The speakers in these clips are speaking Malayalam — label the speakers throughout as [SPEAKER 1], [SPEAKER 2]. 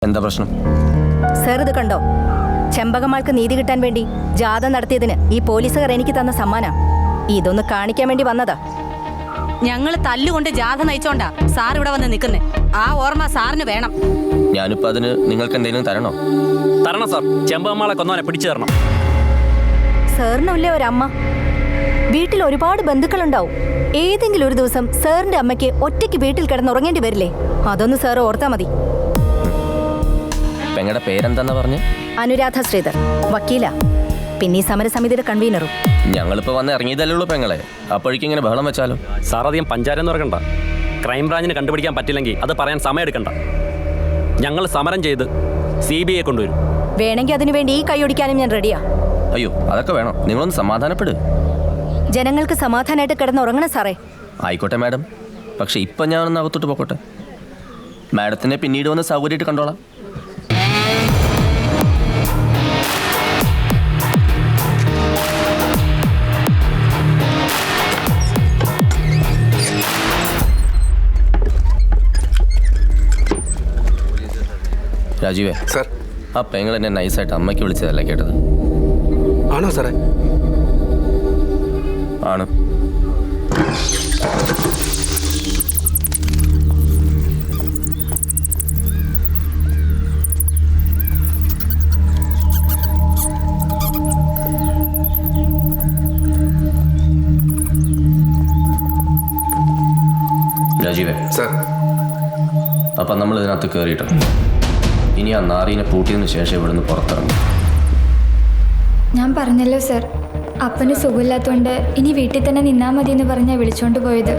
[SPEAKER 1] എന്താ പ്രശ്നം?
[SPEAKER 2] സർ ഇത് കണ്ടോ? ചെമ്പകമാൾക്ക് നീതി കിട്ടാൻ വേണ്ടി ജാഥ നടത്തിയതിന് ഈ പോലീസുകാർ എനിക്ക് തന്ന സമ്മാനം. ഇതൊന്ന് കാണിക്കാൻ വേണ്ടി വന്നതാ.
[SPEAKER 3] ഞങ്ങൾ തല്ലുകൊണ്ട് ജാഥ നയിച്ചോണ്ടാ സാർ ഇവിടെ വന്ന് നിൽക്കുന്നേ. ആ ഓർമ്മ സാറിന് വേണം.
[SPEAKER 1] ഞാനിപ്പോ അതിന് നിങ്ങൾക്ക് എന്തെങ്കിലും തരണോ?
[SPEAKER 4] തരണം സാർ. ചെമ്പകമാളെ കൊന്നവനെ പിടിച്ചു തരണം.
[SPEAKER 2] സാറിനുമില്ലേ ഒരമ്മ? വീട്ടിൽ ഒരുപാട് ബന്ധുക്കളുണ്ടാവും. ഏതെങ്കിലും ഒരു ദിവസം സാറിന്റെ അമ്മയ്ക്ക് ഒറ്റയ്ക്ക് വീട്ടിൽ കിടന്നുറങ്ങേണ്ടി വരില്ലേ? അതൊന്ന് സാർ ഓർത്താ മതി.
[SPEAKER 1] പെങ്ങളുടെ പേരെന്താന്ന് പറഞ്ഞ്?
[SPEAKER 2] അനുരാധ ശ്രീധർ, വക്കീല, പിന്നെ ഈ സമരസമിതിയുടെ കൺവീനറും.
[SPEAKER 1] ഞങ്ങളിപ്പോ വന്ന് ഇറങ്ങിയതല്ലേ ഉള്ളൂ പെങ്ങളെ, അപ്പോഴേക്കും ഇങ്ങനെ ബഹളം വെച്ചാലോ?
[SPEAKER 4] സാർ അധികം പഞ്ചാരെന്ന് പറയണ്ട. ക്രൈംബ്രാഞ്ചിന് കണ്ടുപിടിക്കാൻ പറ്റില്ലെങ്കിൽ അത് പറയാൻ സമയമെടുക്കണ്ട. ഞങ്ങൾ സമരം ചെയ്ത് CBI കൊണ്ടുവരും.
[SPEAKER 2] വേണമെങ്കിൽ അതിനുവേണ്ടി ഈ കൈയൊടിക്കാനും ഞാൻ റെഡിയാ.
[SPEAKER 1] അയ്യോ, അതൊക്കെ വേണം. നിങ്ങളൊന്ന് സമാധാനപ്പെട്.
[SPEAKER 2] ജനങ്ങൾക്ക് സമാധാനമായിട്ട് കിടന്നുറങ്ങണം സാറേ.
[SPEAKER 1] ആയിക്കോട്ടെ മാഡം, പക്ഷെ ഇപ്പം ഞാനൊന്ന് അകത്തോട്ട് പോക്കോട്ടെ. മാഡത്തിനെ പിന്നീട് വന്ന് സൗകര്യമായിട്ട് കണ്ടോളാം. രാജീവേ
[SPEAKER 5] സർ,
[SPEAKER 1] ആ പെങ്ങൾ എന്നെ നൈസായിട്ട് അമ്മയ്ക്ക് വിളിച്ചതല്ല കേട്ടത്?
[SPEAKER 5] ആണോ സാറേ?
[SPEAKER 1] ആണ്. രാജീവേ
[SPEAKER 5] സർ,
[SPEAKER 1] അപ്പം നമ്മൾ ഇതിനകത്ത് കയറിയിട്ടുണ്ട്. ഇനി ആ നാറീനെ പൂട്ടിയതിന് ശേഷം ഇവിടുന്ന് പുറത്തിറങ്ങും.
[SPEAKER 6] ഞാൻ പറഞ്ഞല്ലോ സർ, അപ്പന് സുഖമില്ലാത്തതുകൊണ്ട് ഇനി വീട്ടിൽ തന്നെ നിന്നാൽ മതി എന്ന് പറഞ്ഞാൽ വിളിച്ചോണ്ട് പോയത്.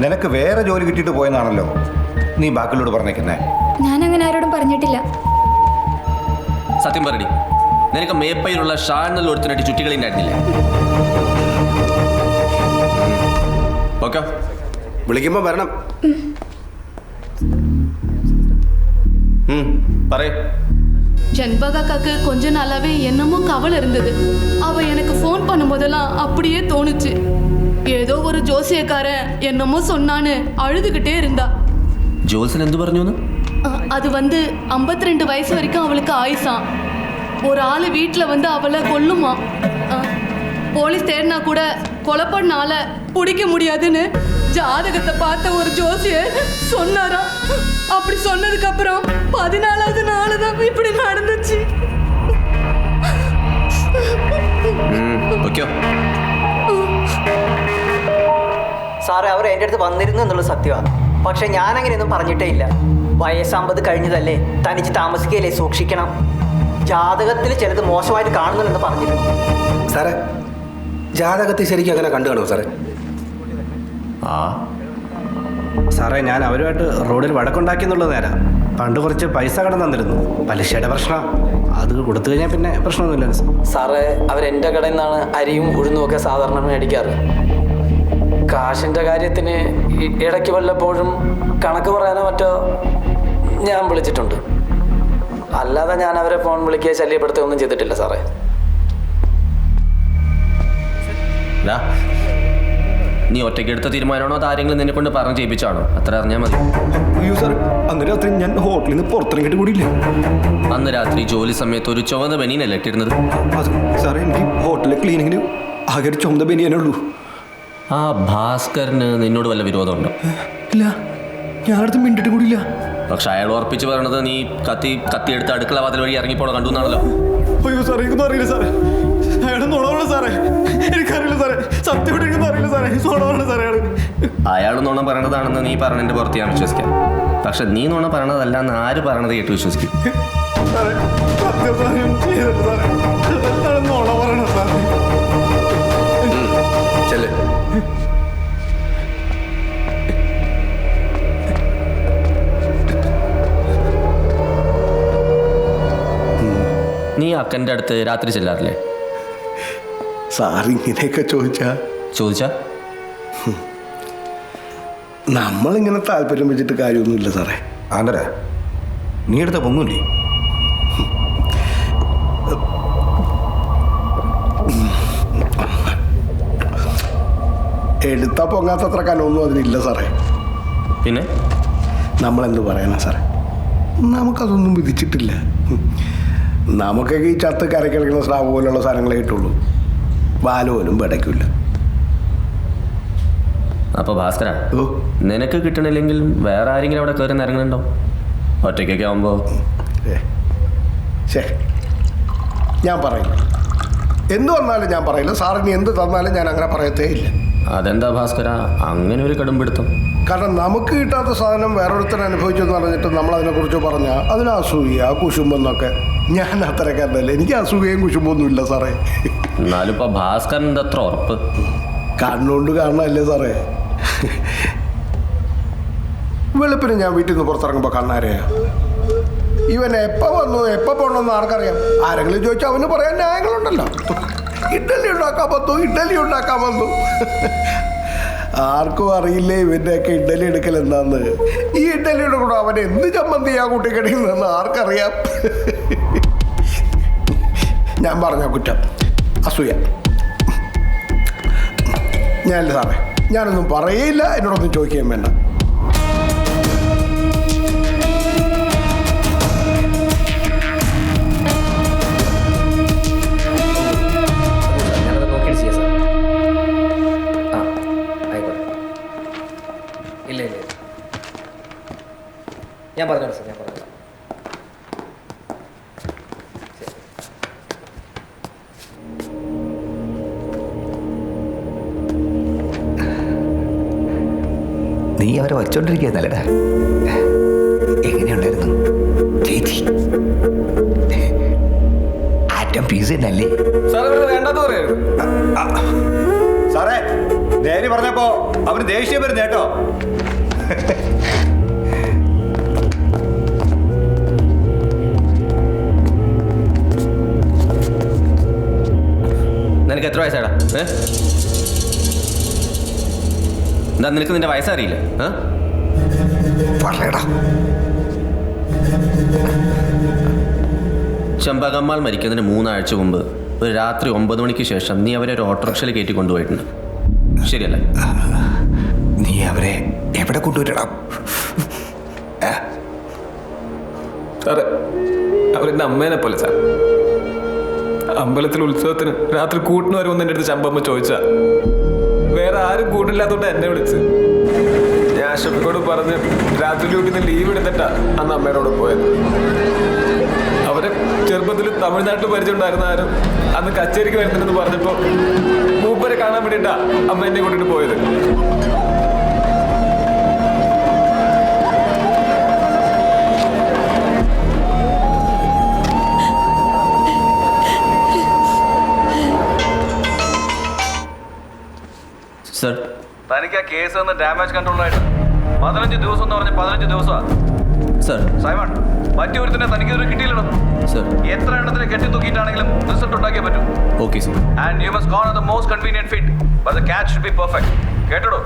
[SPEAKER 7] നിനക്ക് വേറെ ജോലി കിട്ടിയിട്ട് പോയെന്നാണല്ലോ നീ ബാക്കിലോട് പറഞ്ഞേക്കുന്നേ.
[SPEAKER 6] ഞാൻ അങ്ങനെ ആരോടും പറഞ്ഞിട്ടില്ല.
[SPEAKER 1] സത്യം പറയടി, നിനക്ക് മേപ്പയിലുള്ള ഷാനിൽ ഒരുത്തിനായിട്ട് ചുറ്റികളി ഉണ്ടായിരുന്നില്ലേ? ഓക്കെ,
[SPEAKER 5] വിളിക്കുമ്പോൾ വരണം.
[SPEAKER 1] പറയൂ.
[SPEAKER 8] செண்பகாக்காக்கு கொஞ்ச நாளாவே என்னமோ கவலை இருந்தது. அவ எனக்கு ஃபோன் பண்ணும்போதெல்லாம் அப்படியே தோணுச்சு. ஏதோ ஒரு ஜோசியக்காரன் என்னமோ சொன்னான்னு அழுதுகிட்டே இருந்தா.
[SPEAKER 1] ജോത്സൻ എന്തു പറഞ്ഞു?
[SPEAKER 8] அது 52 வயசு வரைக்கும் அவளுக்கு ஆயுசாம். ஒரு ஆள் வீட்டில் அவளை கொல்லுமா. போலீஸ் தேடினா கூட கொலை பண்ண ஆளை பிடிக்க முடியாதுன்னு ஜாதகத்தை பார்த்த ஒரு ஜோசியர் சொன்னாரா. அப்படி சொன்னதுக்கு அப்புறம் 14வது நாள் தான் இப்படி நடந்துச்சு.
[SPEAKER 9] സാറേ, അവർ എൻ്റെ അടുത്ത് വന്നിരുന്നു എന്നുള്ളത് സത്യമാണ്. പക്ഷെ ഞാൻ അങ്ങനെയൊന്നും പറഞ്ഞിട്ടേ ഇല്ല. വയസ്സ് 50 കഴിഞ്ഞതല്ലേ, തനിച്ച് താമസിക്കുകയല്ലേ, സൂക്ഷിക്കണം. ജാതകത്തിൽ ചിലത് മോശമായിട്ട് കാണുന്നുണ്ടെന്ന് പറഞ്ഞിരുന്നു.
[SPEAKER 5] സാറേ, ജാതകത്തിൽ ശരിക്കും അങ്ങനെ കണ്ടു കാണുമോ സാറേ?
[SPEAKER 10] സാറേ, ഞാൻ അവരുമായിട്ട് റോഡിൽ വഴക്കുണ്ടാക്കിയെന്നുള്ളത് നേരാ. പണ്ട് കുറച്ച് പൈസ കടം തന്നിരുന്നു, പലിശയുടെ പ്രശ്നം. അത് കൊടുത്തു കഴിഞ്ഞാൽ പിന്നെ പ്രശ്നമൊന്നുമില്ല
[SPEAKER 11] സാറേ. അവരെൻ്റെ കടയിൽ നിന്നാണ് അരിയും ഉഴുന്നും ഒക്കെ സാധാരണ മേടിക്കാറ്. കാശിൻ്റെ കാര്യത്തിന് ഇടയ്ക്ക് വല്ലപ്പോഴും കണക്ക് പറയാനോ മറ്റോ ഞാൻ വിളിച്ചിട്ടുണ്ട്. അല്ലാതെ ഞാൻ അവരെ ഫോൺ വിളിക്കുക ശല്യപ്പെടുത്തുകയൊന്നും ചെയ്തിട്ടില്ല സാറേ.
[SPEAKER 1] നീ ഒറ്റയ്ക്ക് എടുത്ത തീരുമാനമാണോ അത് ആരെങ്കിലും നിന്നെ കൊണ്ട് പറഞ്ഞ് ചെയ്യിപ്പിച്ചാണോ? അത്ര അറിഞ്ഞാൽ മതി.
[SPEAKER 5] അയ്യോ സാർ, അന്ന് രാത്രി ഞാൻ ഹോട്ടലിൽ നിന്ന് പുറത്തിറങ്ങിയിട്ട് കൂടിയില്ല.
[SPEAKER 1] അന്ന് രാത്രി ജോലി സമയത്ത് ഒരു ചുവന്ന ബനിയനല്ലേ ഇട്ടിരുന്നത്?
[SPEAKER 5] അത് സാറേ, എനിക്ക് ഹോട്ടലിലെ ക്ലീനിങ്ങിന് ആകെ ഒരു ചുമന്ന ബനിയനുള്ളൂ.
[SPEAKER 1] ആ ഭാസ്കരന് നിന്നോട് വല്ല വിരോധമുണ്ടോ?
[SPEAKER 5] ഇല്ല, ഞാൻ അടുത്ത് മിണ്ടിട്ട് കൂടിയില്ല.
[SPEAKER 1] പക്ഷെ അയാൾ ഉറപ്പിച്ച് പറയണത് നീ കത്തിയെടുത്ത് അടുക്കള വാതിൽ വഴി ഇറങ്ങിപ്പോണോ കണ്ടു എന്നാണല്ലോ.
[SPEAKER 5] അയ്യോ സാറേ, എനിക്കൊന്നും അറിയില്ല സാറേ. അയാൾ നുണവല്ല സാറേ, എനിക്കറിയില്ല സാറേ. സത്യം എനിക്കൊന്നും അറിയില്ല സാറേ. നുണവല്ല സാറേ.
[SPEAKER 1] അയാൾ നുണ പറയണതാണെന്ന് നീ പറഞ്ഞതിൻ്റെ പുറത്ത് ഞാൻ വിശ്വസിക്കാം. പക്ഷെ നീ നുണ പറയണതല്ല എന്ന് ആര് പറയണത് കേട്ട് വിശ്വസിക്കും.
[SPEAKER 5] ചെല്ലേ.
[SPEAKER 1] നീ അക്കൻ്റെ അടുത്ത് രാത്രി ചെല്ലാറില്ലേ?
[SPEAKER 5] സാർ ഇങ്ങനെയൊക്കെ ചോദിച്ചാ നമ്മളിങ്ങനെ താല്പര്യം വെച്ചിട്ട് കാര്യമൊന്നുമില്ല സാറേ.
[SPEAKER 7] ആന്തര, നീ എടുത്ത പൊങ്ങൂല്ലേ?
[SPEAKER 5] എടുത്താൽ പൊങ്ങാത്തത്ര കനമൊന്നും അതിനില്ല സാറേ.
[SPEAKER 1] പിന്നെ
[SPEAKER 5] നമ്മളെന്ത് പറയാനാ സാറേ?
[SPEAKER 12] നമുക്കതൊന്നും വിധിച്ചിട്ടില്ല. നമുക്കൊക്കെ ഈ ചത്ത് കരക്കിടക്കുന്ന സ്രാവ് പോലുള്ള സാധനങ്ങളെ കിട്ടുള്ളൂ. ബാല് പോലും പിടയ്ക്കില്ല.
[SPEAKER 1] അപ്പോൾ ഭാസ്കര, നിനക്ക് കിട്ടണില്ലെങ്കിൽ വേറെ ആരെങ്കിലും അവിടെ കയറി നിറങ്ങുന്നുണ്ടോ? ഒറ്റയ്ക്കൊക്കെ ആവുമ്പോൾ
[SPEAKER 12] ശരി, ഞാൻ പറയില്ല. എന്ത് വന്നാലും ഞാൻ പറയില്ല. സാറിന് എന്ത് തന്നാലും ഞാൻ അങ്ങനെ പറയത്തേ ഇല്ല.
[SPEAKER 1] അതെന്താ ഭാസ്കര അങ്ങനെ ഒരു കടുംപിടുത്തം?
[SPEAKER 12] കാരണം നമുക്ക് കിട്ടാത്ത സാധനം വേറൊരുത്തൻ അനുഭവിച്ചെന്ന് പറഞ്ഞിട്ട് നമ്മളതിനെക്കുറിച്ച് പറഞ്ഞാൽ അതിന് അസൂയ കുശുമ്പെന്നൊക്കെ. ഞാൻ അത്തരക്കാരനല്ല. എനിക്ക് അസൂയയും കുശുമ്പൊന്നും ഇല്ല സാറേ.
[SPEAKER 1] എന്നാലും ഇപ്പോൾ ഭാസ്കരൻ്റെ അത്ര ഉറപ്പ്?
[SPEAKER 12] കണ്ണുകൊണ്ട് കാണാനല്ലേ സാറേ. വെളുപ്പിന് ഞാൻ വീട്ടിൽ നിന്ന് പുറത്തിറങ്ങുമ്പോൾ കണ്ണാരെയാ. ഇവൻ എപ്പോൾ വന്നു എപ്പോൾ പോകണമെന്ന് ആർക്കറിയാം? ആരെങ്കിലും ചോദിച്ചാൽ അവന് പറയാൻ ന്യായങ്ങളുണ്ടല്ലോ. ഇഡ്ഡലി ഉണ്ടാക്കാൻ വന്നു. ആർക്കും അറിയില്ലേ ഇവൻ്റെയൊക്കെ ഇഡ്ഡലി എടുക്കൽ എന്താന്ന്. ഈ ഇഡ്ഡലിയുടെ കൂടെ അവൻ എന്ത് ചമ്മന്തിയാ കൂട്ടിക്കടിക്കുന്നതെന്ന് ആർക്കറിയാം? ഞാൻ പറഞ്ഞ കുറ്റം അസൂയ. ഞാനല്ല സാറേ, ഞാനൊന്നും പറയില്ല. എന്നോടൊന്നും ചോദിക്കുകയും വേണ്ട.
[SPEAKER 9] ഞാൻ പറഞ്ഞോളൂ സാർ, ഞാൻ പറഞ്ഞോളാം.
[SPEAKER 7] നീ അവരെ വച്ചോണ്ടിരിക്കുന്നല്ലടാ. എങ്ങനെയുണ്ടായിരുന്നു ചേച്ചി? ആറ്റം പീസ് തന്നെയല്ലേ?
[SPEAKER 5] വേണ്ടെന്ന് പറയരുത് സാറേ. നേരി പറഞ്ഞപ്പോ അവന് ദേഷ്യം വരുന്ന കേട്ടോ.
[SPEAKER 1] നിനക്ക് എത്ര വയസ്സാടാ? എന്താ നിനക്ക് നിന്റെ വയസ്സറിയില്ല? ചെമ്പകമ്മാൾ മരിക്കുന്നതിന് 3 ആഴ്ച മുമ്പ് ഒരു രാത്രി 9 മണിക്ക് ശേഷം നീ അവരെ ഒരു ഓട്ടോറിക്ഷയിൽ കയറ്റി കൊണ്ടുപോയിട്ടുണ്ട്, ശരിയല്ലേ?
[SPEAKER 7] നീ അവരെ എവിടെ കൊണ്ടുപോയിട്ടാ?
[SPEAKER 5] സാറേ, അവരെൻ്റെ അമ്മേനെ പോലെ സാർ. അമ്പലത്തിൽ ഉത്സവത്തിന് രാത്രി കൂട്ടിന് വരുമെന്ന് എൻ്റെ അടുത്ത് ചമ്പമ്മ ചോദിച്ചാ. വേറെ ആരും കൂട്ടില്ലാത്തോണ്ട് എന്നെ വിളിച്ച്. ഞാൻ ഷെഫിനോട് പറഞ്ഞ് രാത്രി ഡ്യൂട്ടിയിൽ നിന്ന് ലീവ് എടുത്തിട്ടാ അന്ന് അമ്മേനോട് പോയത്. അവരെ ചെറുപ്പത്തിൽ തമിഴ്നാട്ടിൽ പരിചയമുണ്ടായിരുന്ന ആരും അന്ന് കച്ചേരിക്ക് വരുന്നുണ്ടെന്ന് പറഞ്ഞപ്പോൾ മൂപ്പരെ കാണാൻ വേണ്ടിയിട്ടാ അമ്മ എന്നെ കൂട്ടിട്ട് പോയത്.
[SPEAKER 1] സർ,
[SPEAKER 5] തനിക്ക് ആ കേസ് ഒന്ന് ഡാമേജ് കൺട്രോളായിട്ട് 15 ദിവസം എന്ന് പറഞ്ഞ 15 ദിവസമാണ്
[SPEAKER 1] സർ.
[SPEAKER 5] സൈമൺ, മറ്റൊരുത്തിനെ തനിക്ക് ഇതൊരു കിട്ടിയില്ലല്ലോ
[SPEAKER 1] സർ.
[SPEAKER 5] എത്ര എണ്ണത്തിന് കെട്ടി തൂക്കിയിട്ടാണെങ്കിലും റിസൾട്ട് ഉണ്ടാക്കിയേ പറ്റൂ.
[SPEAKER 1] Okay sir.
[SPEAKER 5] And you must go on the most convenient fit, but the catch should be perfect. കേട്ടോ?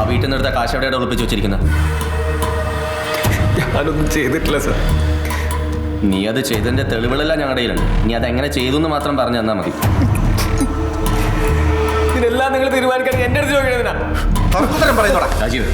[SPEAKER 1] വീട്ടിൽ നിന്നെടുത്ത കാശ് എവിടെയാണ് ഒളിപ്പിച്ച് വെച്ചിരിക്കുന്നത്?
[SPEAKER 5] ഞാനൊന്നും ചെയ്തിട്ടില്ല സാർ.
[SPEAKER 1] നീ അത് ചെയ്തതിൻ്റെ തെളിവുകളെല്ലാം ഞങ്ങളുടെ കയ്യിലുണ്ട്. നീ അതെങ്ങനെ ചെയ്തു എന്ന് മാത്രം പറഞ്ഞു തന്നാൽ മതി.
[SPEAKER 5] ഇതിനെല്ലാം നിങ്ങൾ തീരുമാനിക്കാൻ എൻ്റെ അടുത്ത് ചോദിക്കണതിനാ
[SPEAKER 7] പറയുന്നോടാ
[SPEAKER 1] രാജീവ്.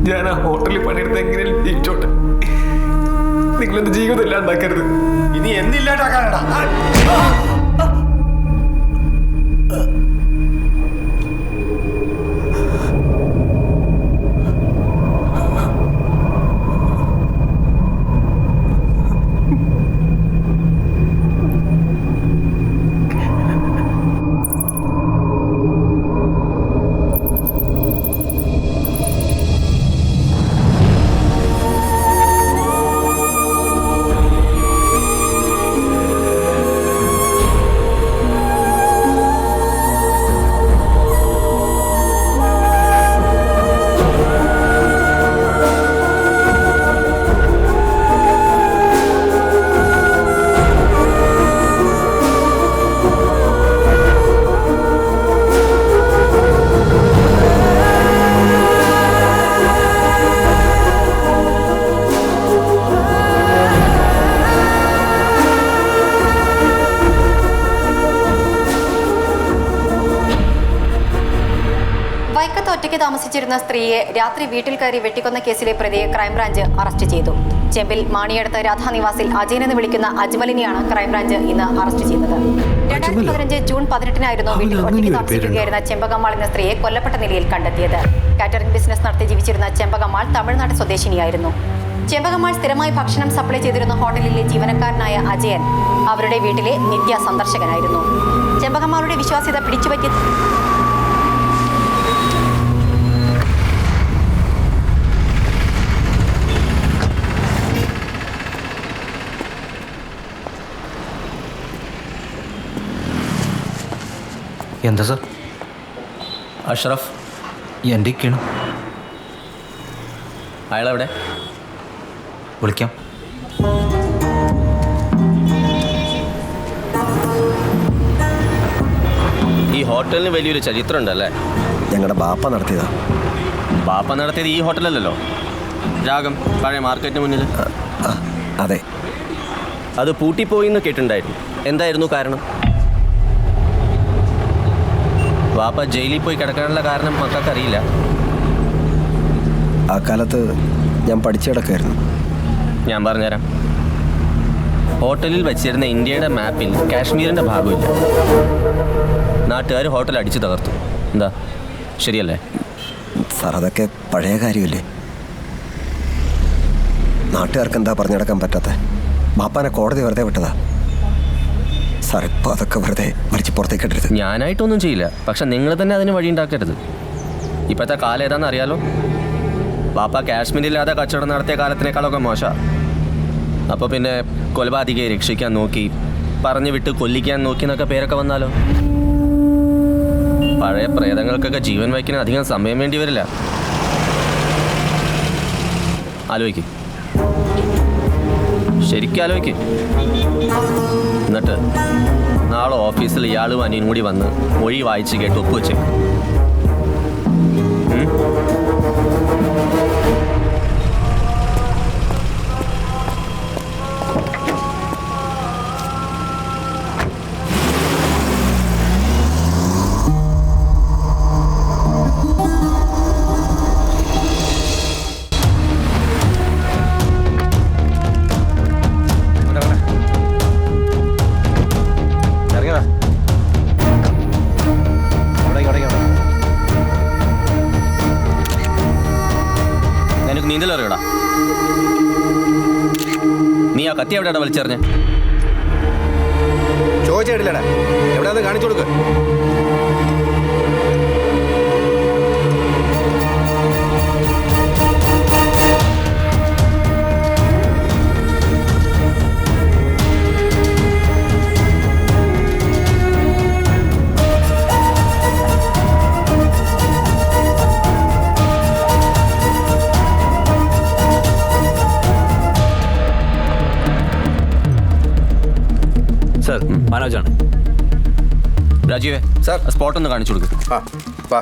[SPEAKER 5] ഞാൻ ആ ഹോട്ടലിൽ പണിയെടുത്ത് എങ്ങനെയും ജീവിച്ചോട്ടെ. നിങ്ങളെന്റെ ജീവിതം ഇല്ലാണ്ടാക്കരുത്.
[SPEAKER 7] ഇനി എന്നില്ലാണ്ടാക്കാനടാ.
[SPEAKER 2] വൈക്കത്ത് ഒറ്റയ്ക്ക് താമസിച്ചിരുന്ന സ്ത്രീയെ രാത്രി വീട്ടിൽ കയറി വെട്ടിക്കൊന്ന കേസിലെ പ്രതിയെ ക്രൈംബ്രാഞ്ച് അറസ്റ്റ് ചെയ്തു. ചെമ്പിൽ മാണിയടുത്ത് രാധാനിവാസിൽ അജയൻ എന്ന് വിളിക്കുന്ന അജ്മലിനെയാണ് ക്രൈംബ്രാഞ്ച് ഇന്ന് അറസ്റ്റ് ചെയ്തത്. 2015 ജൂൺ 18-നായിരുന്നു വീട്ടിൽ ഒറ്റയ്ക്ക് താമസിക്കുകയായിരുന്ന ചെമ്പകമ്മാൾ എന്ന സ്ത്രീയെ കൊല്ലപ്പെട്ട നിലയിൽ കണ്ടെത്തിയത്. കാറ്ററിംഗ് ബിസിനസ് നടത്തി ജീവിച്ചിരുന്ന ചെമ്പകമ്മാൾ തമിഴ്നാട് സ്വദേശിനിയായിരുന്നു. ചെമ്പകമ്മാൾ സ്ഥിരമായി ഭക്ഷണം സപ്ലൈ ചെയ്തിരുന്ന ഹോട്ടലിലെ ജീവനക്കാരനായ അജയൻ അവരുടെ വീട്ടിലെ നിത്യ സന്ദർശകനായിരുന്നു. ചെമ്പകമ്മാളുടെ വിശ്വാസ്യത പിടിച്ചുപറ്റി
[SPEAKER 13] എന്താ സാർ?
[SPEAKER 1] അഷ്റഫ്
[SPEAKER 13] എന്തൊക്കെയാണ്?
[SPEAKER 1] അയാളെവിടെ?
[SPEAKER 13] വിളിക്കാം.
[SPEAKER 1] ഈ ഹോട്ടലിന് വലിയൊരു ചരിത്രം ഉണ്ടല്ലേ?
[SPEAKER 14] ഞങ്ങളുടെ ബാപ്പ നടത്തിയതാ.
[SPEAKER 1] ബാപ്പ നടത്തിയത് ഈ ഹോട്ടലല്ലല്ലോ, രാഗം, പഴയ മാർക്കറ്റിന് മുന്നിൽ.
[SPEAKER 14] അതെ.
[SPEAKER 1] അത് പൂട്ടിപ്പോയി എന്ന് കേട്ടിട്ടുണ്ടായിരുന്നു. എന്തായിരുന്നു കാരണം? ബാപ്പ ജയിലിൽ പോയി കിടക്കാനുള്ള കാരണം മക്കൾക്കറിയില്ല.
[SPEAKER 14] ആ കാലത്ത് ഞാൻ പഠിച്ചു കിടക്കായിരുന്നു.
[SPEAKER 1] ഞാൻ പറഞ്ഞുതരാം. ഹോട്ടലിൽ വെച്ചിരുന്ന ഇന്ത്യയുടെ മാപ്പിൽ കാശ്മീരിൻ്റെ ഭാഗമില്ല. നാട്ടുകാർ ഹോട്ടൽ അടിച്ചു തകർത്തു. എന്താ ശരിയല്ലേ
[SPEAKER 14] സാർ? അതൊക്കെ പഴയ കാര്യമല്ലേ. നാട്ടുകാർക്ക് എന്താ പറഞ്ഞെടുക്കാൻ പറ്റാത്ത? ബാപ്പാനെ കോടതി വെറുതെ വിട്ടതാ സാർ. ഇപ്പോൾ അതൊക്കെ വെറുതെ വലിച്ച് പുറത്തേക്ക് ഇടരുത്.
[SPEAKER 1] ഞാനായിട്ടൊന്നും ചെയ്യില്ല, പക്ഷെ നിങ്ങൾ തന്നെ അതിന് വഴി ഉണ്ടാക്കരുത്. ഇപ്പോഴത്തെ കാലം ഏതാണെന്ന് അറിയാലോ. ബാപ്പ കാശ്മീരില്ലാതെ കച്ചവടം നടത്തിയ കാലത്തിനേക്കാളൊക്കെ മോശം. അപ്പോൾ പിന്നെ കൊലപാതകയെ രക്ഷിക്കാൻ നോക്കി, പറഞ്ഞു വിട്ട് കൊല്ലിക്കാൻ നോക്കി എന്നൊക്കെ പേരൊക്കെ വന്നാലോ? പഴയ പ്രേതങ്ങൾക്കൊക്കെ ജീവൻ വയ്ക്കാൻ അധികം സമയം വേണ്ടി വരില്ല. ആലോചിക്കും, ശരിക്കും ആലോചിക്കും. എന്നിട്ട് നാളെ ഓഫീസിൽ ഇയാളും അനിയനും കൂടി വന്ന് മൊഴി വായിച്ച് കേട്ട് ഒപ്പുവെച്ച്. നീന്തലറിയടാ. നീ ആ കത്തി എവിടെയാടാ വലിച്ചെറിഞ്ഞ?
[SPEAKER 7] ചോദിച്ചിട്ടില്ലടാ, എവിടെയാന്ന് കാണിച്ചു കൊടുക്ക്.
[SPEAKER 1] രാജീവേ സാർ സ്പോട്ട് ഒന്ന് കാണിച്ചു കൊടുക്കും.
[SPEAKER 7] ആ വാ.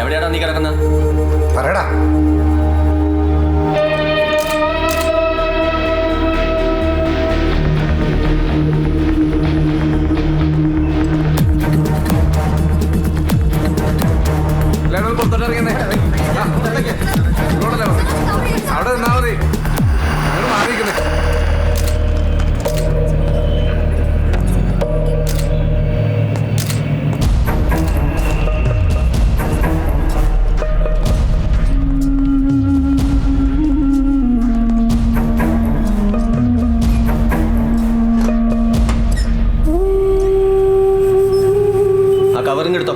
[SPEAKER 1] എവിടെയാടാ നീ കിടക്കുന്നത്?
[SPEAKER 7] പറയടാ.
[SPEAKER 5] അവിടെ നിന്നാ മതി. മാറിയിരിക്കുന്നത്
[SPEAKER 1] ആ കവറിങ് എടുത്തോ.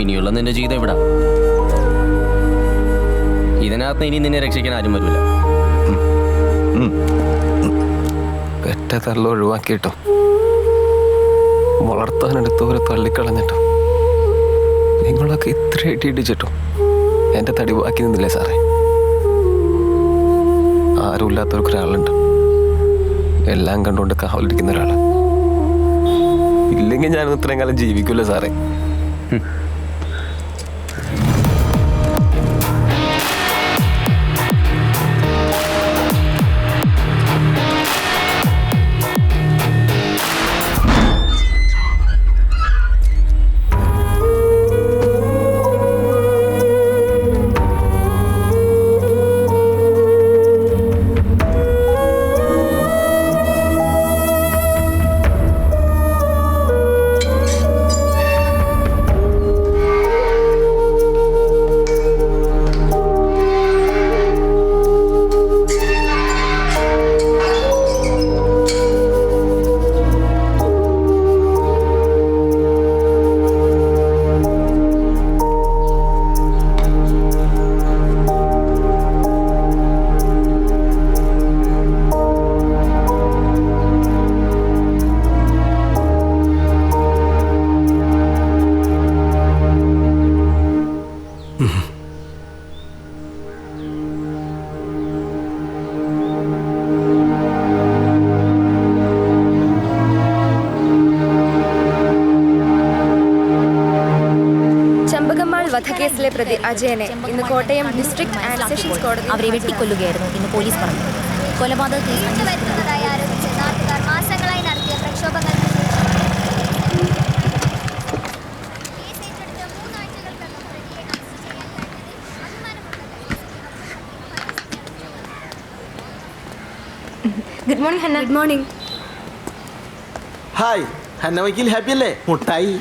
[SPEAKER 1] ഇനിയുള്ള നിന്റെ ജീവിതം ഇവിടെ. ഇതിനകത്ത് ഇനി നിന്നെ രക്ഷിക്കാൻ ആരും വരില്ല.
[SPEAKER 5] പെറ്റ തള്ള ഒഴിവാക്കിയിട്ടും വളർത്താനെടുത്തവരെ തള്ളിക്കളഞ്ഞിട്ടും നിങ്ങളൊക്കെ ഇത്ര ഇടിച്ചിട്ടും എൻ്റെ തടി ബാക്കി നിന്നില്ലേ സാറേ? ആരുമില്ലാത്തവർക്കൊരാളുണ്ട്, എല്ലാം കണ്ടുകൊണ്ട് കാവലിരിക്കുന്ന ഒരാൾ. ഇല്ലെങ്കിൽ ഞാനൊന്നും ഇത്രയും കാലം ജീവിക്കില്ല സാറേ.
[SPEAKER 6] വധക്കേസിലെ പ്രതി അജയനെ ഇന്ന് കോട്ടയം ഡിസ്ട്രിക്ട് ആൻഡ് സെഷൻസ് കോടതി
[SPEAKER 2] അവരെ വെട്ടിക്കൊല്ലുകയായിരുന്നു ഇന്ന് പോലീസ് പറഞ്ഞു. കൊലപാതക കേസ്
[SPEAKER 6] വരുന്നതായി ആരോപിച്ച് നാട്ടുകാർ മാസങ്ങളായി നടത്തിയ പ്രക്ഷോഭങ്ങൾ good morning Hanna. Good morning.
[SPEAKER 15] Hi Hanna വക്കീൽ ഹാപ്പി അല്ലേ? മുട്ടായി.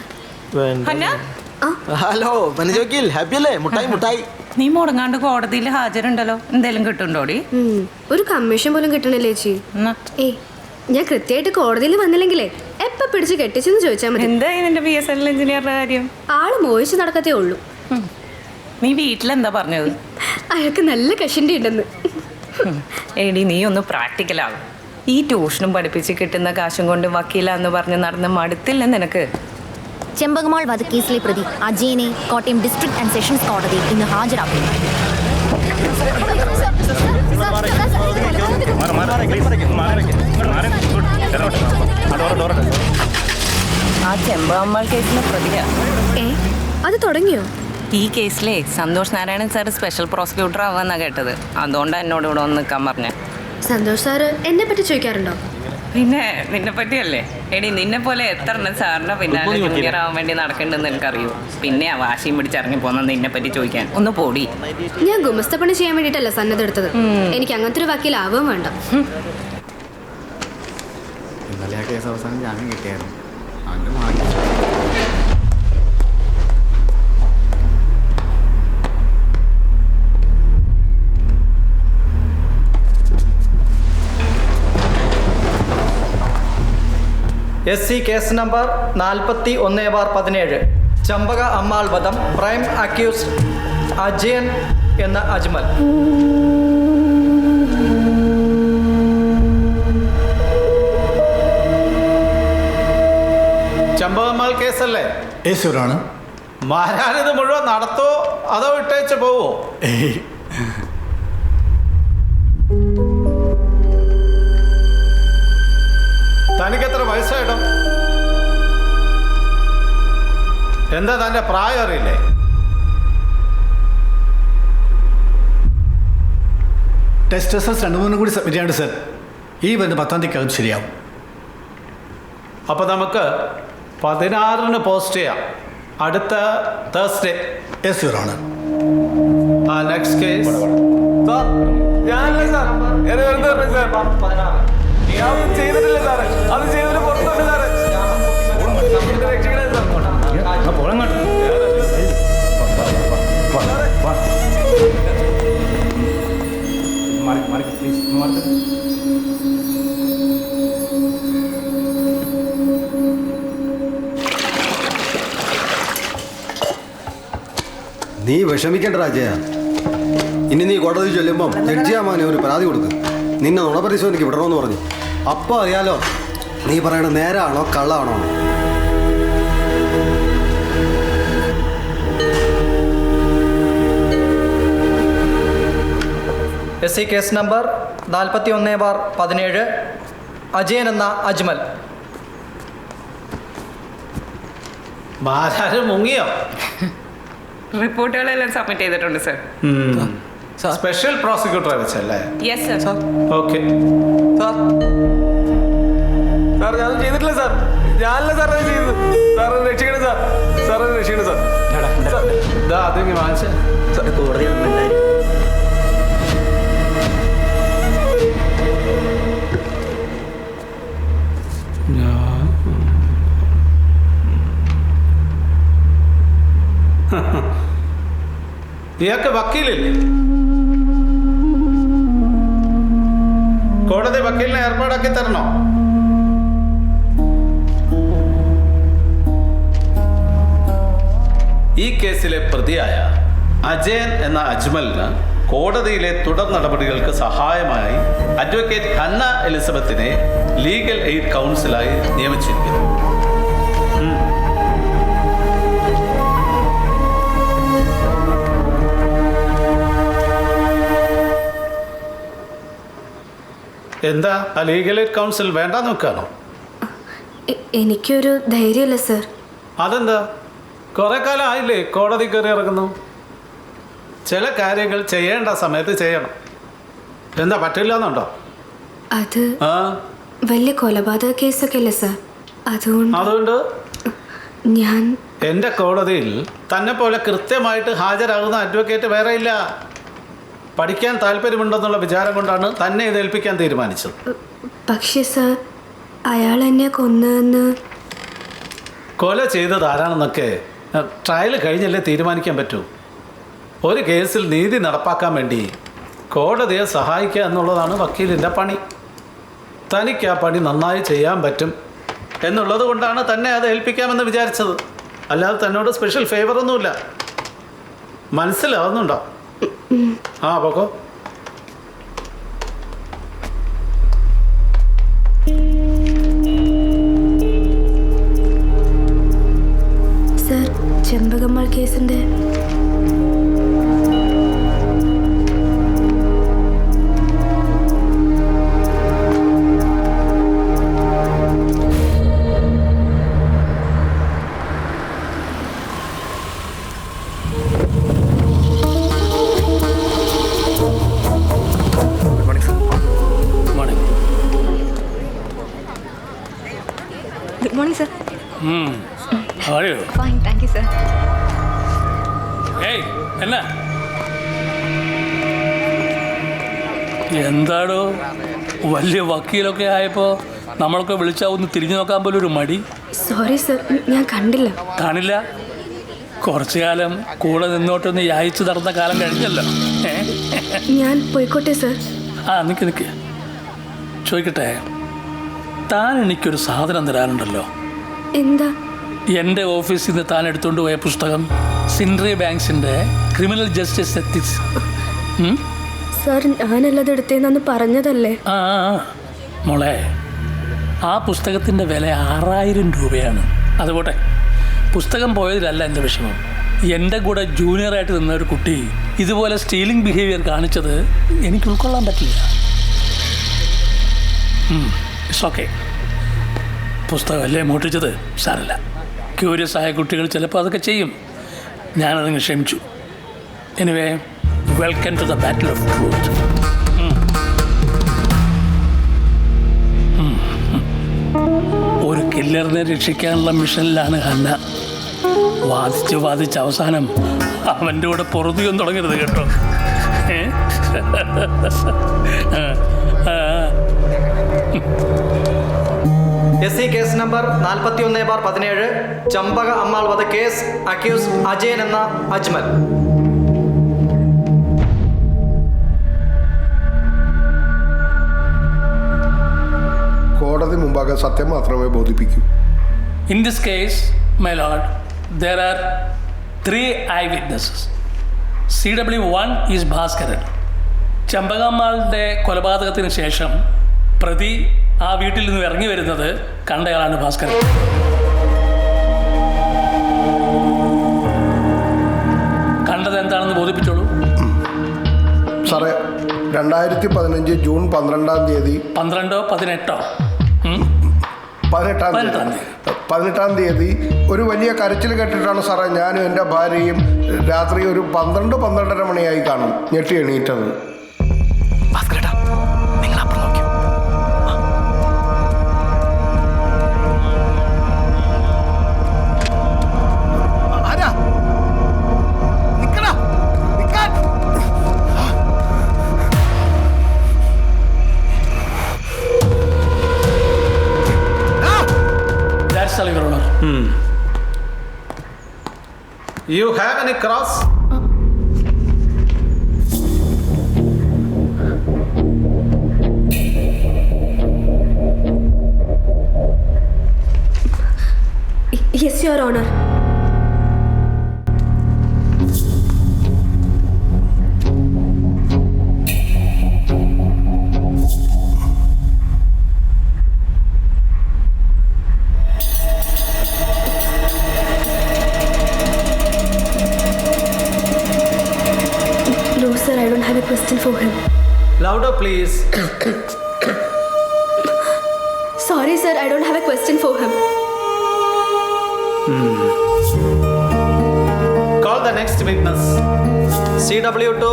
[SPEAKER 15] ഹലോ മനോജ് വക്കീൽ ഹാപ്പി അല്ലേ? മുട്ടായി മുട്ടായി.
[SPEAKER 3] നീ മുടങ്ങാണ്ട് കോടതിയിൽ ഹാജരുണ്ടല്ലോ, എന്തെങ്കിലും കിട്ടുണ്ടോടി?
[SPEAKER 6] ഒരു കമ്മീഷൻ പോലും കിട്ടണില്ലേ ചേച്ചി? ഏയ്
[SPEAKER 16] ഞാൻ കൃത്യമായിട്ട് കോടതിയിൽ വന്നില്ലെങ്കിലേ എപ്പ പിടിച്ച് കെട്ടിച്ചെന്ന് ചോദിച്ചാൽ മതി.
[SPEAKER 3] എന്താ ഇതിന്റെ BSNL എഞ്ചിനീയറുടെ കാര്യം?
[SPEAKER 16] ആള് മോഹിച്ച് നടക്കത്തേ ഉള്ളൂ.
[SPEAKER 3] നീ വീട്ടിലെന്താ പറഞ്ഞത്?
[SPEAKER 16] അയാൾക്ക് നല്ല കഷിൻ്റെ ഉണ്ടെന്ന്.
[SPEAKER 3] എടി നീ ഒന്ന് പ്രാക്ടിക്കലാകും. ഈ ട്യൂഷനും പഠിപ്പിച്ച് കിട്ടുന്ന കാശും കൊണ്ട് വക്കീലാന്ന് പറഞ്ഞ് നടന്ന് മടുത്തില്ല നിനക്ക്?
[SPEAKER 2] ചെമ്പകമാൾ വധക്കേസിലെ പ്രതി അജയനെ കോട്ടയം ഡിസ്ട്രിക്ട് ആൻഡ് സെഷൻസ് കോടതി ഇന്ന് ഹാജരാക്കും.
[SPEAKER 3] ആ ചെമ്പകമാൾ കേസിലെ പ്രതിയാ.
[SPEAKER 16] അത് തുടങ്ങിയോ?
[SPEAKER 3] ഈ കേസിലെ Santhosh Narayanan sir special prosecutor ആവാന്നാ കേട്ടത്. അതുകൊണ്ടാണ് എന്നോട് ഇവിടെ ഒന്ന് നിൽക്കാൻ പറഞ്ഞത്.
[SPEAKER 16] സന്തോഷ് സാറ് എന്നെ പറ്റി ചോദിക്കാറുണ്ടോ?
[SPEAKER 3] പിന്നെ നിന്നെ പറ്റിയല്ലേ. എടി നിന്നെ പോലെ എത്ര സാറിന്റെ പിന്നാലെ ജൂനിയർ ആവാൻ വേണ്ടി നടക്കണ്ടെന്ന് എനിക്കറിയൂ. പിന്നെ ആ വാശിയും പിടിച്ചിറങ്ങി പോന്ന നിന്നെ പറ്റി ചോദിക്കാൻ. ഒന്ന് പോടി.
[SPEAKER 16] ഞാൻ ഗുമസ്തപ്പണി ചെയ്യാൻ വേണ്ടിയിട്ടല്ല സന്നദ്ധ എടുത്തത്. എനിക്ക് അങ്ങനത്തെ ഒരു വക്കീലാവുകയും വേണ്ട.
[SPEAKER 17] ഇന്നലെ ആ കേസ് അവസാനം ജാമ്യം കിട്ടിയായിരുന്നു.
[SPEAKER 18] SC case number 41/17 Champaka Ammal വധം. പ്രൈം അക്യൂസ്ഡ് അജയൻ എന്ന അജ്മൽ.
[SPEAKER 19] ചമ്പകമ്മാൾ കേസല്ലേ?
[SPEAKER 17] യേശുരാണ്.
[SPEAKER 19] മാരാനിത് മുഴുവൻ നടത്തോ അതോ ഇട്ടേച്ച് പോവോ? തനിക്ക് എത്ര വയസ്സായിട്ടോ? എന്താ തന്റെ പ്രായം അറിയില്ലേ?
[SPEAKER 17] ടെസ്റ്റ് റിസൾട്ട്സ് 2-3 കൂടി സബ്മിറ്റ് ചെയ്യാണ്ട് സർ. ഈ വരുന്ന 10-ാം തീയതിക്കകം ശരിയാവും.
[SPEAKER 19] അപ്പൊ നമുക്ക് 16-ന് പോസ്റ്റ് ചെയ്യാം. അടുത്ത തേഴ്സ്ഡേ.
[SPEAKER 17] യേശുരാണ്.
[SPEAKER 19] ആ നെക്സ്റ്റ് കേസ് സാർ. ഞാനല്ലേ സാർ? എന്നെ വെറുതെ പറഞ്ഞു സാർ. ഞാൻ ചെയ്തിട്ടില്ല സാറേ. അത് ചെയ്തിട്ട് പുറത്തുണ്ട് സാറേ. രക്ഷിക്കണേ സാർ.
[SPEAKER 14] നീ വിഷമിക്കേണ്ട രാജയ. ഇനി നീ കോടതി ചൊല്ലുമ്പം ജഡ്ജിയാമാനെ ഒരു പരാതി കൊടുക്കും. നിന്നെ നുണപരിശോധനയ്ക്ക് വിടണമെന്ന് പറഞ്ഞു. അപ്പോൾ അറിയാലോ നീ പറയണ നേരാണോ കള്ളാണോ.
[SPEAKER 18] SC കേസ് നമ്പർ 41/17 അജയൻ എന്ന അജ്മൽ.
[SPEAKER 19] മാരാര് മുങ്ങിയോ?
[SPEAKER 3] റിപ്പോർട്ടുകളെല്ലാം സബ്മിറ്റ് ചെയ്തിട്ടുണ്ട് സർ.
[SPEAKER 19] സ്പെഷ്യൽ പ്രോസിക്യൂട്ടറെ വെച്ചല്ലേ?
[SPEAKER 3] Yes sir.
[SPEAKER 19] Okay sir. Sir ഞാൻ ചെയ്തിട്ടില്ല സാർ. ഞാനല്ല സാർ അത് ചെയ്തത്. സാർ രക്ഷിക്കണം സാർ. സാർ രക്ഷിക്കണം സാർ. അതെങ്കിൽ വാങ്ങിച്ച കോടതി ഇയാൾക്ക് വക്കീലില്ലേ? കോടതി വക്കീലിനെ ഏർപ്പാടാക്കി തരണോ? ഈ കേസിലെ പ്രതിയായ അജയൻ എന്ന അജ്മലിന് കോടതിയിലെ തുടർ നടപടികൾക്ക് സഹായമായി അഡ്വക്കേറ്റ് ഹന്ന എലിസബത്തിനെ ലീഗൽ എയ്ഡ് കൗൺസിലായി നിയമിച്ചിരിക്കുന്നു. എന്താ ആ ലീഗൽ എയ്ഡ് കൗൺസിൽ വേണ്ട നോക്കാണോ?
[SPEAKER 16] എനിക്കൊരു ധൈര്യമല്ല സർ.
[SPEAKER 19] അതെന്താ? കുറെ കാലം ആയില്ലേ കോടതി കയറി ഇറങ്ങുന്നു. ചില കാര്യങ്ങൾ ചെയ്യേണ്ട സമയത്ത് ചെയ്യണം. എന്താ പറ്റില്ല എന്നുണ്ടോ?
[SPEAKER 16] അത് വലിയ കൊലപാതക കേസൊക്കെ അല്ലേ സർ. അതുകൊണ്ട് ഞാൻ
[SPEAKER 19] എൻ്റെ കോടതിയിൽ തന്നെ പോലെ കൃത്യമായിട്ട് ഹാജരാകുന്ന അഡ്വക്കേറ്റ് വേറെ ഇല്ല. പഠിക്കാൻ താല്പര്യമുണ്ടെന്നുള്ള വിചാരം കൊണ്ടാണ് തന്നെ ഇത് ഏൽപ്പിക്കാൻ തീരുമാനിച്ചത്.
[SPEAKER 16] പക്ഷേ സർ അയാൾ എന്നെ കൊന്നെന്ന്.
[SPEAKER 19] കൊല ചെയ്തത് ആരാണെന്നൊക്കെ ട്രയൽ കഴിഞ്ഞല്ലേ തീരുമാനിക്കാൻ പറ്റൂ. ഒരു കേസിൽ നീതി നടപ്പാക്കാൻ വേണ്ടി കോടതിയെ സഹായിക്കുക എന്നുള്ളതാണ് വക്കീലിൻ്റെ പണി.
[SPEAKER 17] തനിക്ക് ആ പണി നന്നായി ചെയ്യാൻ പറ്റും എന്നുള്ളത് കൊണ്ടാണ് തന്നെ അത് ഏൽപ്പിക്കാമെന്ന് വിചാരിച്ചത്. അല്ലാതെ തന്നോട് സ്പെഷ്യൽ ഫേവറൊന്നുമില്ല. മനസ്സിലാവുന്നുണ്ടോ? ആ പൊക്കോ.
[SPEAKER 16] സർ, ചെമ്പകമ്മാൾ കേസിന്റെ
[SPEAKER 6] Good morning, sir.
[SPEAKER 20] How are you?
[SPEAKER 6] Fine, thank you, sir.
[SPEAKER 20] Hey, എന്നാ എന്താടോ വലിയ വക്കീലൊക്കെ ആയപ്പോൾ നമ്മളൊക്കെ വിളിച്ചാൽ ഒന്ന് തിരിഞ്ഞു നോക്കാൻ പോലും ഒരു മടി?
[SPEAKER 16] സോറി സർ, ഞാൻ കണ്ടില്ല.
[SPEAKER 20] കാണില്ല? കുറച്ചു കാലം കൂടെ നിന്നോട്ടൊന്ന് യായിച്ചു നടന്ന കാലം കഴിഞ്ഞല്ലോ.
[SPEAKER 16] ഞാൻ പോയിക്കോട്ടെ സർ.
[SPEAKER 20] ആ നിൽക്ക് ചോദിക്കട്ടെ, താൻ എനിക്കൊരു സാധനം തരാനുണ്ടല്ലോ.
[SPEAKER 16] എന്താ?
[SPEAKER 20] എൻ്റെ ഓഫീസിൽ നിന്ന് താൻ എടുത്തുകൊണ്ട് പോയ പുസ്തകം, സിൻഡ്രി ബാങ്ക്സിൻ്റെ ക്രിമിനൽ ജസ്റ്റിസ് എത്തിക്സ്.
[SPEAKER 16] സാർ, ഞാനല്ലത് എടുത്തേന്നു പറഞ്ഞതല്ലേ?
[SPEAKER 20] ആ മോളെ, ആ പുസ്തകത്തിൻ്റെ വില 6000 രൂപയാണ്. അതുപോട്ടെ, പുസ്തകം പോയതിലല്ല എൻ്റെ വിഷമം. എൻ്റെ കൂടെ ജൂനിയറായിട്ട് നിന്ന ഒരു കുട്ടി ഇതുപോലെ സ്റ്റീലിംഗ് ബിഹേവിയർ കാണിച്ചത് എനിക്ക് ഉൾക്കൊള്ളാൻ പറ്റില്ല. ഇറ്റ്സ് ഓക്കെ, പുസ്തകമല്ലേ മോട്ടിച്ചത്, സാരല്ല. ക്യൂരിയസ് ആയ കുട്ടികൾ ചിലപ്പോൾ അതൊക്കെ ചെയ്യും. ഞാനതങ്ങ് ക്ഷമിച്ചു. Anyway, welcome to the battle of truth. ഒരു കില്ലറിനെ രക്ഷിക്കാനുള്ള മിഷനിലാണ് ഹന്ന. വാദിച്ച് അവസാനം അവൻ്റെ കൂടെ പൊറുതിയൊന്നും തുടങ്ങരുത് കേട്ടോ.
[SPEAKER 18] SC case number 41/17 Champaka Ammal വധക്കേസ്. അക്യൂസ് അജയൻ എന്ന അജ്മൽ.
[SPEAKER 12] കോടതി മുമ്പാകെ സത്യം മാത്രമേ ബോധിപ്പിക്കൂ.
[SPEAKER 20] In this case, my lord, there are 3 eyewitnesses. CW1 is Bhaskaran. ചമ്പകമ്മാളുടെ കൊലപാതകത്തിന് ശേഷം പ്രതി ആ വീട്ടിൽ നിന്ന് ഇറങ്ങി വരുന്നത് കണ്ടയാളാണ് ഭാസ്കരൻ. കണ്ടത് എന്താണെന്ന് ബോധിപ്പിച്ചോളൂ.
[SPEAKER 12] സാറേ, 2015 ജൂൺ 12-ാം തീയതി 18-ാം തീയതി ഒരു വലിയ കരച്ചിൽ കേട്ടിട്ടാണ് സാറേ ഞാനും എൻ്റെ ഭാര്യയും രാത്രി ഒരു 12-12:30 മണിയായി കാണും ഞെട്ടി എണീറ്റത്.
[SPEAKER 17] You have any cross?
[SPEAKER 16] Yes, Your Honor. No, sir, I don't have a question for him.
[SPEAKER 18] Louder, please.
[SPEAKER 16] Sorry, sir, I don't have a question for him.
[SPEAKER 18] Call the next witness. CW2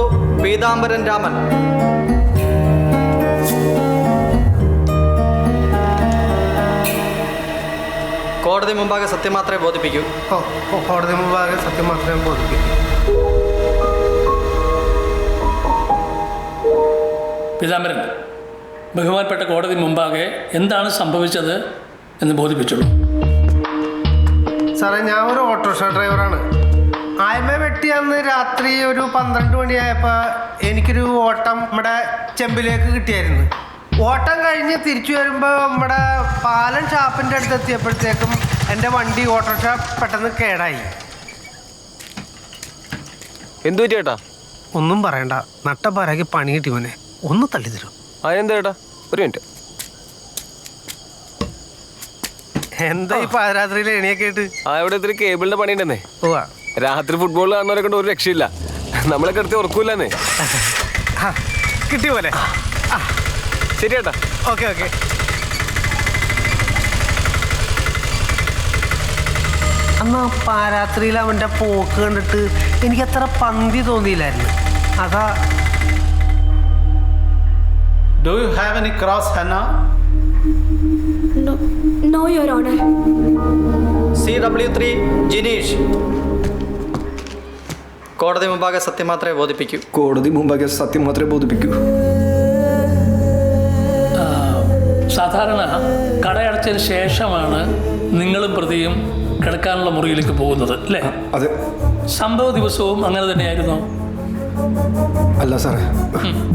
[SPEAKER 18] Peethambaran Raman. കോടതി മുമ്പാകെ സത്യം മാത്രമേ ബോധിപ്പിക്കൂ.
[SPEAKER 10] കോടതി മുമ്പാകെ സത്യം മാത്രമേ ബോധിപ്പിക്കൂ.
[SPEAKER 20] പീതാംബരൻ, ബഹുമാനപ്പെട്ട കോടതി മുമ്പാകെ എന്താണ് സംഭവിച്ചത് എന്ന് ബോധിപ്പിച്ചോളൂ.
[SPEAKER 10] സാറേ, ഞാൻ ഒരു ഓട്ടോറിക്ഷ ഡ്രൈവറാണ്. ആയ്മ വെട്ടി അന്ന് രാത്രി ഒരു 12 മണിയായപ്പോൾ എനിക്കൊരു ഓട്ടം നമ്മുടെ ചെമ്പിലേക്ക് കിട്ടിയായിരുന്നു.
[SPEAKER 21] ഓട്ടം കഴിഞ്ഞ് തിരിച്ചു വരുമ്പോൾ നമ്മുടെ പാലം ഷാപ്പിൻ്റെ അടുത്ത് എത്തിയപ്പോഴത്തേക്കും എൻ്റെ വണ്ടി ഓട്ടോറിക്ഷ പെട്ടെന്ന് കേടായി.
[SPEAKER 5] എന്തു പറ്റി ചേട്ടാ?
[SPEAKER 21] ഒന്നും പറയണ്ട, നട്ടപ്പാരാക്കി പണി കിട്ടി മോനെ. ഒന്ന് തള്ളി തരും.
[SPEAKER 5] അതെന്താ ചേട്ടാ? ഒരു മിനിറ്റ്.
[SPEAKER 21] എന്താ ഈ പാതിരാത്രിയിൽ എണിയൊക്കെ ആയിട്ട്?
[SPEAKER 5] ഇവിടെ ഇത്തിരി കേബിളിന്റെ പണി ഉണ്ടെന്നേ. രാത്രി ഫുട്ബോൾ കാണുന്നവരെ കൊണ്ട് ഒരു രക്ഷയില്ല. നമ്മളൊക്കെ എടുത്ത് ഉറക്കൂലെന്നേ.
[SPEAKER 21] കിട്ടിയ പോലെ.
[SPEAKER 5] ശരി ചേട്ടാ.
[SPEAKER 21] Okay okay. അന്ന് പാരാത്രിയിൽ അവൻ്റെ പോക്ക് കണ്ടിട്ട് എനിക്ക് അത്ര പന്തി തോന്നിയില്ലായിരുന്നു. അതാ.
[SPEAKER 17] Do you have any cross, Hannah?
[SPEAKER 16] No, Your Honor.
[SPEAKER 18] CW3 Jineesh. കോടതി മുമ്പാകെ സത്യം മാത്രമേ ബോധിപ്പിക്കൂ.
[SPEAKER 22] കോടതി മുമ്പാകെ സത്യം മാത്രമേ ബോധിപ്പിക്കൂ.
[SPEAKER 20] സാധാരണ കടയടച്ചതിന് ശേഷമാണ് നിങ്ങളും പ്രതിയും കിടക്കാനുള്ള മുറിയിലേക്ക് പോകുന്നത് അല്ലേ?
[SPEAKER 22] അതെ.
[SPEAKER 20] സംഭവ ദിവസവും അങ്ങനെ തന്നെയായിരുന്നോ?
[SPEAKER 22] അല്ല സാറേ,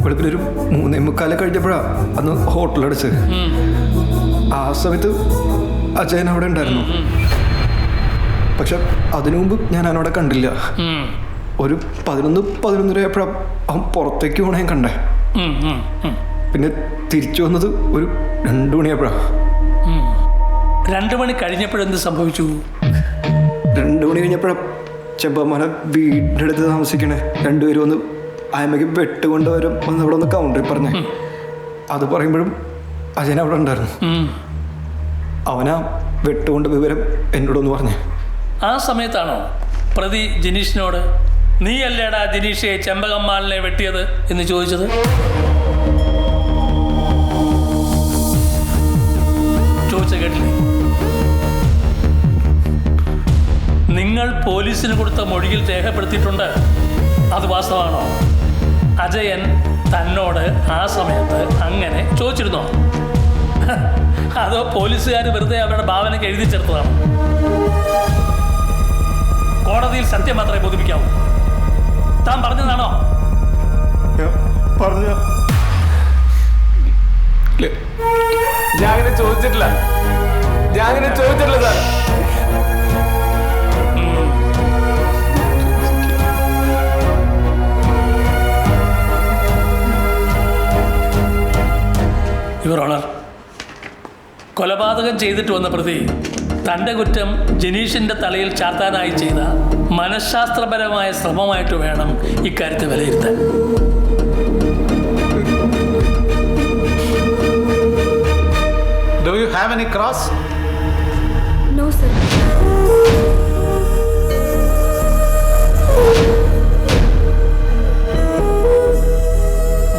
[SPEAKER 22] വെളുപ്പിനൊരു 3:45 കഴിഞ്ഞപ്പോഴാണ് അന്ന് ഹോട്ടലടച്ച്. ആ സമയത്ത് അജയൻ അവിടെ ഉണ്ടായിരുന്നു. പക്ഷെ അതിനു മുമ്പ് ഞാൻ അവനവിടെ കണ്ടില്ല. ഒരു 11-11:30 ആയപ്പോഴാണ് അവൻ പുറത്തേക്ക് പോകണേ ഞാൻ കണ്ടേ. പിന്നെ തിരിച്ചു വന്നത് ഒരു 2 മണിയായപ്പോഴാണ്.
[SPEAKER 20] 2 മണി കഴിഞ്ഞപ്പോഴെന്ത് സംഭവിച്ചു?
[SPEAKER 22] 2 മണി കഴിഞ്ഞപ്പോഴാണ് ചെമ്പമ്മനെ വീടിൻ്റെ അടുത്ത് താമസിക്കണേ രണ്ടുപേരും ഒന്ന് അയമ്മയ്ക്ക് വെട്ടുകൊണ്ടുവരും വന്ന് അവിടെ ഒന്ന് കൗണ്ടറിൽ പറഞ്ഞേ. അത് പറയുമ്പോഴും അജയൻ അവിടെ ഉണ്ടായിരുന്നു. അവനാ വെട്ടുകൊണ്ട് വിവരം എന്നോടൊന്ന് പറഞ്ഞേ.
[SPEAKER 20] ആ സമയത്താണോ പ്രതി ജിനീഷിനോട് നീ അല്ലേടാ ജിനീഷെ ചെമ്പകമ്മാളിനെ വെട്ടിയത് എന്ന് ചോദിച്ചത്? ചോദിച്ച കേട്ടില്ലേ? നിങ്ങൾ പോലീസിന് കൊടുത്ത മൊഴിയിൽ രേഖപ്പെടുത്തിയിട്ടുണ്ട്. അത് വാസ്തവമാണോ? അജയൻ തന്നോട് ആ സമയത്ത് അങ്ങനെ ചോദിച്ചിരുന്നോ? അതോ പോലീസുകാർ വെറുതെ അവരുടെ ഭാവനയ്ക്ക് എഴുതി ചേർത്തതാണ്? കോടതിയിൽ സത്യം മാത്രമേ ബോധിപ്പിക്കാവൂ. താൻ പറഞ്ഞതാണോ?
[SPEAKER 5] പറഞ്ഞ ഞാൻ അങ്ങനെ ചോദിച്ചിട്ടില്ല. സാർ.
[SPEAKER 20] യുവർ ഓണർ, കൊലപാതകം ചെയ്തിട്ട് വന്ന പ്രതി തൻ്റെ കുറ്റം ജനീഷിൻ്റെ തലയിൽ ചാർത്താനായി ചെയ്ത മനഃശാസ്ത്രപരമായ ശ്രമമായിട്ട് വേണം ഇക്കാര്യത്തെ വിലയിരുത്താൻ.
[SPEAKER 17] Do you have any cross?
[SPEAKER 16] No, sir.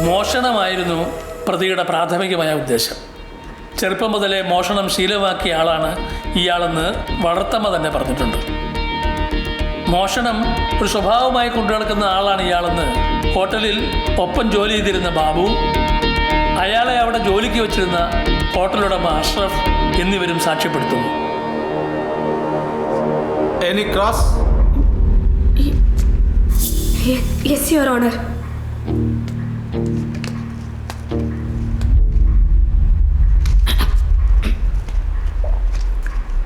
[SPEAKER 20] മോഷണമായിരുന്നു പ്രതിയുടെ പ്രാഥമികമായ ഉദ്ദേശം. ചെറുപ്പം മുതലേ മോഷണം ശീലമാക്കിയ ആളാണ് ഇയാളെന്ന് വളർത്തമ്മ തന്നെ പറഞ്ഞിട്ടുണ്ട്. മോഷണം ഒരു സ്വഭാവമായി കൊണ്ടുനടക്കുന്ന ആളാണ് ഇയാളെന്ന് ഹോട്ടലിൽ ഒപ്പം ജോലി ചെയ്തിരുന്ന ബാബു, അയാളെ അവിടെ ജോലിക്ക് വെച്ചിരുന്ന ഹോട്ടലുടമ അഷ്റഫ് എന്നിവരും സാക്ഷ്യപ്പെടുത്തുന്നു.
[SPEAKER 17] Any cross?
[SPEAKER 16] Yes, Your Honor.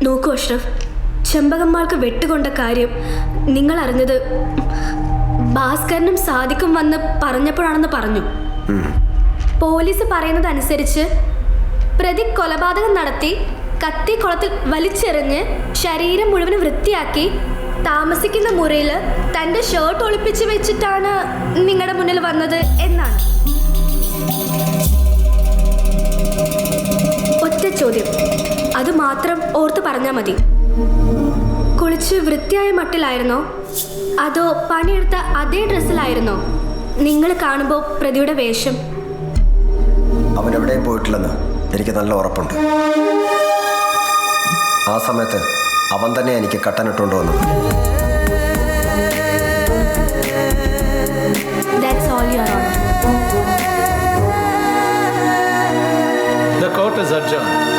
[SPEAKER 16] നോക്കൂ അഷ്റഫ്, ചെമ്പകമ്മാൾക്ക് വെട്ടുകൊണ്ട കാര്യം നിങ്ങൾ അറിഞ്ഞത് ഭാസ്കരനും സാദിക്കും വന്ന് പറഞ്ഞപ്പോഴാണെന്ന് പറഞ്ഞു. പോലീസ് പറയുന്നതനുസരിച്ച് പ്രതി കൊലപാതകം നടത്തി കത്തി കുളത്തിൽ വലിച്ചെറിഞ്ഞ് ശരീരം മുഴുവൻ വൃത്തിയാക്കി താമസിക്കുന്ന മുറിയിൽ തൻ്റെ ഷർട്ട് ഒളിപ്പിച്ച് വെച്ചിട്ടാണ് നിങ്ങളുടെ മുന്നിൽ വന്നത് എന്നാണ്. ഒറ്റ ചോദ്യം, അത് മാത്രം ഓർത്ത് പറഞ്ഞാൽ മതി. കുളിച്ച് വൃത്തിയായ മട്ടിലായിരുന്നോ അതോ പണിയെടുത്ത അതേ ഡ്രസ്സിലായിരുന്നോ നിങ്ങൾ കാണുമ്പോൾ പ്രതിയുടെ വേഷം?
[SPEAKER 14] അവനെവിടെയും പോയിട്ടില്ലെന്ന് എനിക്ക് നല്ല ഉറപ്പുണ്ട്. ആ സമയത്ത് അവൻ തന്നെ എനിക്ക് കട്ടനിട്ടുകൊണ്ട് വന്നു.
[SPEAKER 16] That's all, Your Honor.
[SPEAKER 17] The court is adjourned.